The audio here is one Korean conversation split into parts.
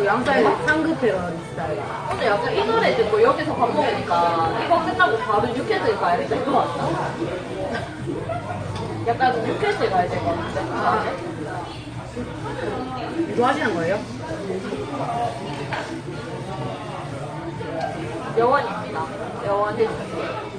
그 양쌀 상급회원 스타일. 근데 약간 이 노래 듣고 여기서 밥 먹으니까 이거 끝나고 바로 육회실 가야 될 것 같다. 약간 육회실 가야 될 것 같은데. 아. 유도하시는 거예요? 여원입니다. 여원 해주세요.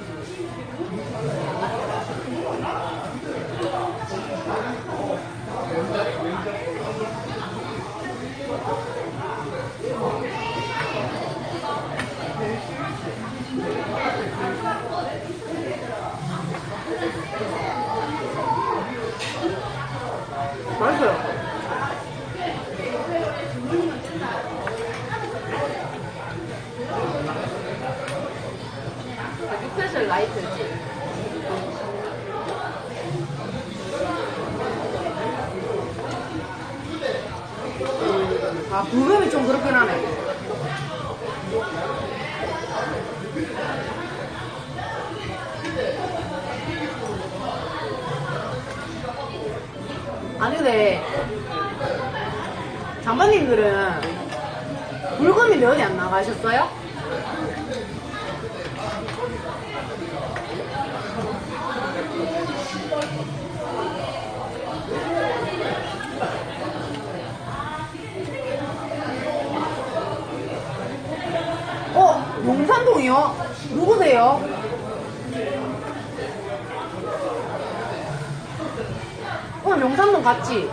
맛있어요. 육회실 라이트지. 아, 불금이 좀 그렇긴 하네. 아니, 근데, 장관님들은 불금이 면이 안 나가셨어요? 용산동이요? 누구세요? 오늘 용산동 갔지?